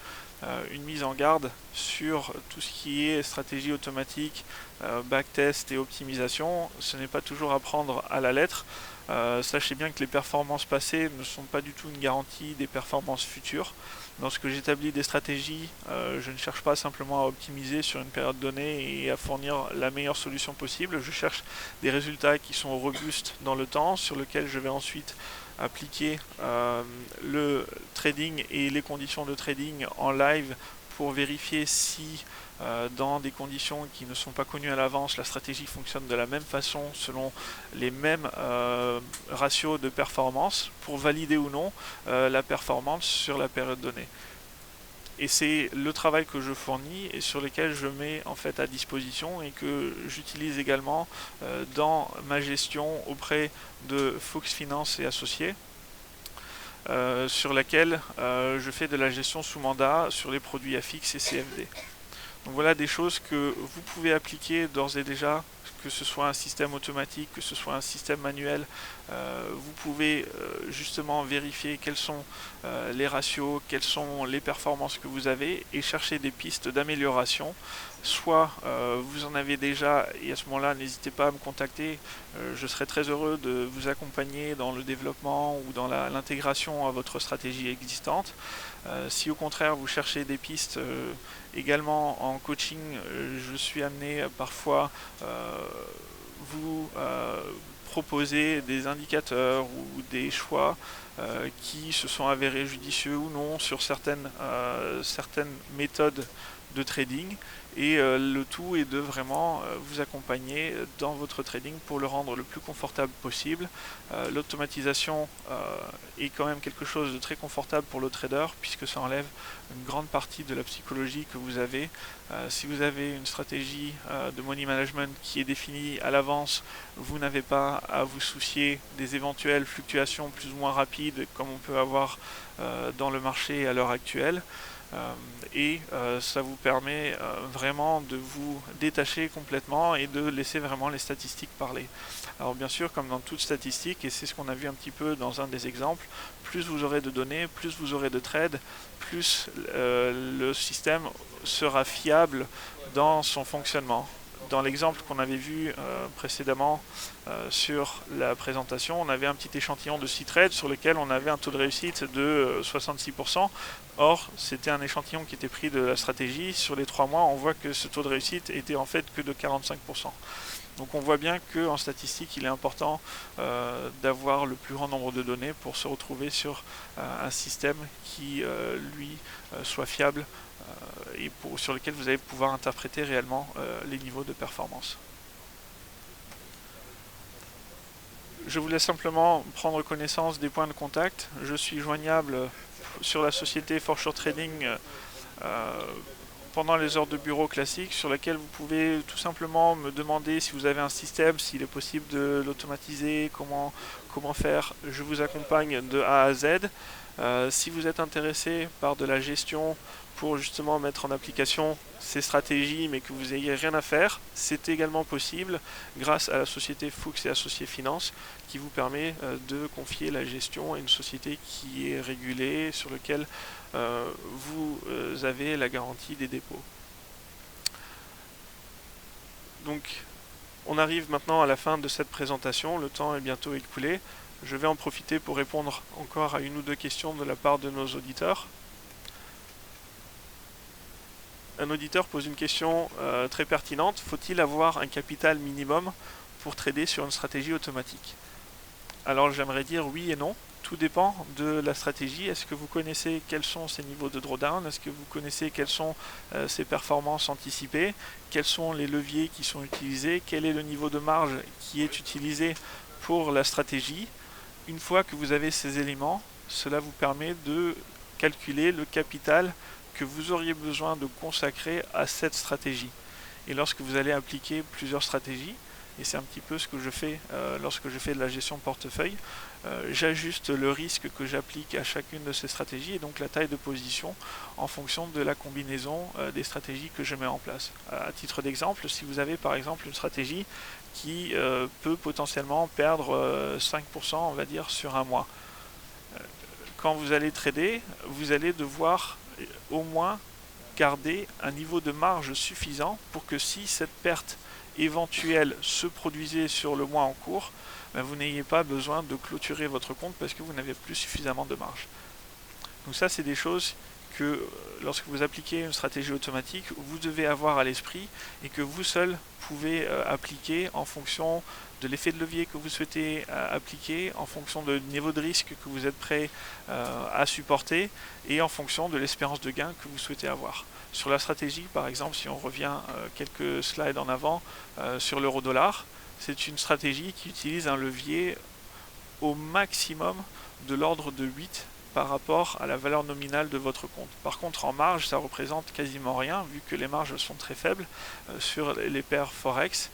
Speaker 1: une mise en garde sur tout ce qui est stratégie automatique, backtest et optimisation, ce n'est pas toujours à prendre à la lettre. Sachez bien que les performances passées ne sont pas du tout une garantie des performances futures. Lorsque j'établis des stratégies, je ne cherche pas simplement à optimiser sur une période donnée et à fournir la meilleure solution possible. Je cherche des résultats qui sont robustes dans le temps, sur lesquels je vais ensuite appliquer le trading et les conditions de trading en live pour vérifier si dans des conditions qui ne sont pas connues à l'avance, la stratégie fonctionne de la même façon selon les mêmes ratios de performance pour valider ou non la performance sur la période donnée. Et c'est le travail que je fournis et sur lequel je mets en fait à disposition et que j'utilise également dans ma gestion auprès de Fuchs Finance et Associés. Sur laquelle je fais de la gestion sous mandat sur les produits AFIX et CFD. Donc voilà des choses que vous pouvez appliquer d'ores et déjà, que ce soit un système automatique, que ce soit un système manuel. Vous pouvez justement vérifier quels sont les ratios, quelles sont les performances que vous avez et chercher des pistes d'amélioration. Soit vous en avez déjà et à ce moment-là n'hésitez pas à me contacter, je serai très heureux de vous accompagner dans le développement ou dans l'intégration à votre stratégie existante. Si au contraire vous cherchez des pistes également en coaching, je suis amené parfois vous proposer des indicateurs ou des choix qui se sont avérés judicieux ou non sur certaines méthodes de trading et le tout est de vraiment vous accompagner dans votre trading pour le rendre le plus confortable possible. L'automatisation est quand même quelque chose de très confortable pour le trader puisque ça enlève une grande partie de la psychologie que vous avez. Si vous avez une stratégie de money management qui est définie à l'avance, vous n'avez pas à vous soucier des éventuelles fluctuations plus ou moins rapides comme on peut avoir dans le marché à l'heure actuelle. Et ça vous permet vraiment de vous détacher complètement et de laisser vraiment les statistiques parler. Alors bien sûr, comme dans toute statistique, et c'est ce qu'on a vu un petit peu dans un des exemples, plus vous aurez de données, plus vous aurez de trades, plus le système sera fiable dans son fonctionnement. Dans l'exemple qu'on avait vu précédemment sur la présentation, on avait un petit échantillon de 6 trades sur lequel on avait un taux de réussite de 66%. Or, c'était un échantillon qui était pris de la stratégie. Sur les 3 mois, on voit que ce taux de réussite était en fait que de 45%. Donc on voit bien qu'en statistique, il est important d'avoir le plus grand nombre de données pour se retrouver sur un système qui, lui, soit fiable et sur lequel vous allez pouvoir interpréter réellement les niveaux de performance. Je vous laisse simplement prendre connaissance des points de contact. Je suis joignable sur la société ForSure Trading pendant les heures de bureau classiques, sur laquelle vous pouvez tout simplement me demander si vous avez un système, s'il est possible de l'automatiser, comment faire. Je vous accompagne de A à Z. Si vous êtes intéressé par de la gestion pour justement mettre en application ces stratégies, mais que vous n'ayez rien à faire, c'est également possible grâce à la société Fuchs et Associés Finance, qui vous permet de confier la gestion à une société qui est régulée, sur laquelle vous avez la garantie des dépôts. Donc, on arrive maintenant à la fin de cette présentation, le temps est bientôt écoulé. Je vais en profiter pour répondre encore à une ou deux questions de la part de nos auditeurs. Un auditeur pose une question très pertinente. Faut-il avoir un capital minimum pour trader sur une stratégie automatique? Alors j'aimerais dire oui et non. Tout dépend de la stratégie. Est-ce que vous connaissez quels sont ces niveaux de drawdown? Est-ce que vous connaissez quelles sont ces performances anticipées? Quels sont les leviers qui sont utilisés? Quel est le niveau de marge qui est utilisé pour la stratégie? Une fois que vous avez ces éléments, cela vous permet de calculer le capital que vous auriez besoin de consacrer à cette stratégie. Et lorsque vous allez appliquer plusieurs stratégies, et c'est un petit peu ce que je fais lorsque je fais de la gestion de portefeuille, j'ajuste le risque que j'applique à chacune de ces stratégies et donc la taille de position en fonction de la combinaison des stratégies que je mets en place. À titre d'exemple, si vous avez par exemple une stratégie qui peut potentiellement perdre 5% on va dire sur un mois, quand vous allez trader, vous allez devoir au moins garder un niveau de marge suffisant pour que si cette perte éventuelle se produisait sur le mois en cours, vous n'ayez pas besoin de clôturer votre compte parce que vous n'avez plus suffisamment de marge. Donc ça, c'est des choses que lorsque vous appliquez une stratégie automatique, vous devez avoir à l'esprit et que vous seul pouvez appliquer en fonction de l'effet de levier que vous souhaitez appliquer, en fonction du niveau de risque que vous êtes prêt à supporter et en fonction de l'espérance de gain que vous souhaitez avoir. Sur la stratégie, par exemple, si on revient quelques slides en avant sur l'euro-dollar, c'est une stratégie qui utilise un levier au maximum de l'ordre de 8 par rapport à la valeur nominale de votre compte. Par contre, en marge, ça représente quasiment rien, vu que les marges sont très faibles sur les paires Forex.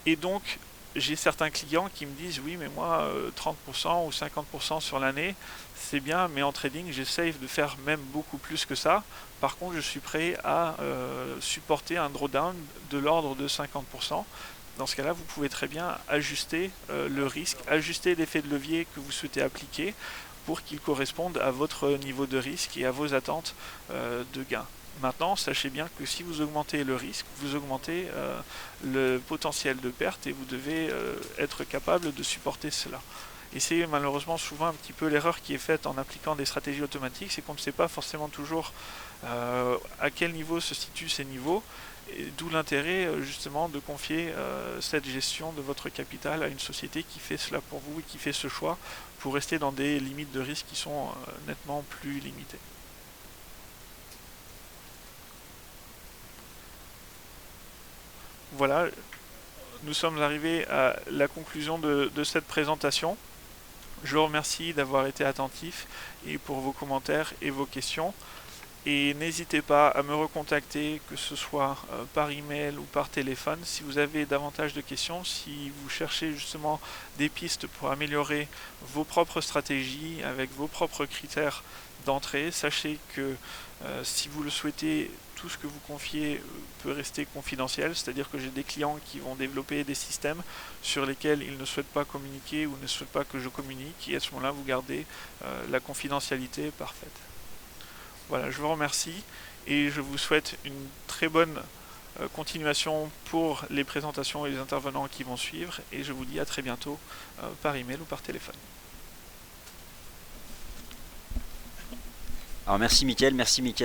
Speaker 1: Et donc, j'ai certains clients qui me disent, oui, mais moi, 30% ou 50% sur l'année, c'est bien, mais en trading, j'essaye de faire même beaucoup plus que ça. Par contre, je suis prêt à supporter un drawdown de l'ordre de 50%. Dans ce cas-là, vous pouvez très bien ajuster le risque, ajuster l'effet de levier que vous souhaitez appliquer pour qu'il corresponde à votre niveau de risque et à vos attentes de gain. Maintenant, sachez bien que si vous augmentez le risque, vous augmentez le potentiel de perte et vous devez être capable de supporter cela. Et c'est malheureusement souvent un petit peu l'erreur qui est faite en appliquant des stratégies automatiques, c'est qu'on ne sait pas forcément toujours à quel niveau se situent ces niveaux, d'où l'intérêt justement de confier cette gestion de votre capital à une société qui fait cela pour vous et qui fait ce choix pour rester dans des limites de risque qui sont nettement plus limitées. Voilà, nous sommes arrivés à la conclusion de cette présentation. Je vous remercie d'avoir été attentif et pour vos commentaires et vos questions. Et n'hésitez pas à me recontacter, que ce soit par email ou par téléphone, si vous avez davantage de questions, si vous cherchez justement des pistes pour améliorer vos propres stratégies avec vos propres critères d'entrée. Sachez que si vous le souhaitez, tout ce que vous confiez peut rester confidentiel, c'est-à-dire que j'ai des clients qui vont développer des systèmes sur lesquels ils ne souhaitent pas communiquer ou ne souhaitent pas que je communique, et à ce moment-là, vous gardez la confidentialité parfaite. Voilà, je vous remercie et je vous souhaite une très bonne continuation pour les présentations et les intervenants qui vont suivre, et je vous dis à très bientôt par email ou par téléphone.
Speaker 2: Alors merci Mickaël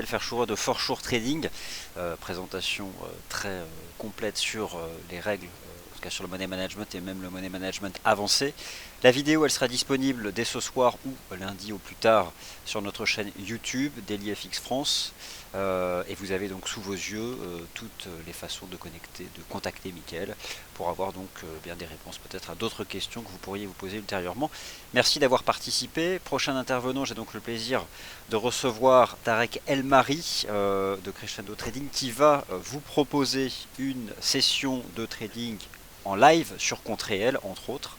Speaker 2: Verschurer de ForSure Trading, présentation très complète sur les règles tout cas sur le money management et même le money management avancé. La vidéo elle sera disponible dès ce soir ou lundi au plus tard sur notre chaîne YouTube DailyFX France. Et vous avez donc sous vos yeux toutes les façons de contacter Mickaël pour avoir donc bien des réponses peut-être à d'autres questions que vous pourriez vous poser ultérieurement. Merci d'avoir participé. Prochain intervenant, j'ai donc le plaisir de recevoir Tarek Elmari de Crescendo Trading qui va vous proposer une session de trading en live sur compte réel entre autres.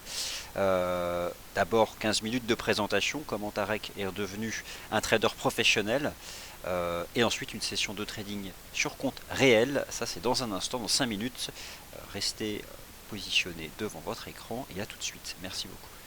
Speaker 2: D'abord 15 minutes de présentation, comment Tarek est redevenu un trader professionnel, et ensuite une session de trading sur compte réel, ça c'est dans un instant, dans 5 minutes. Restez positionné devant votre écran et à tout de suite. Merci beaucoup.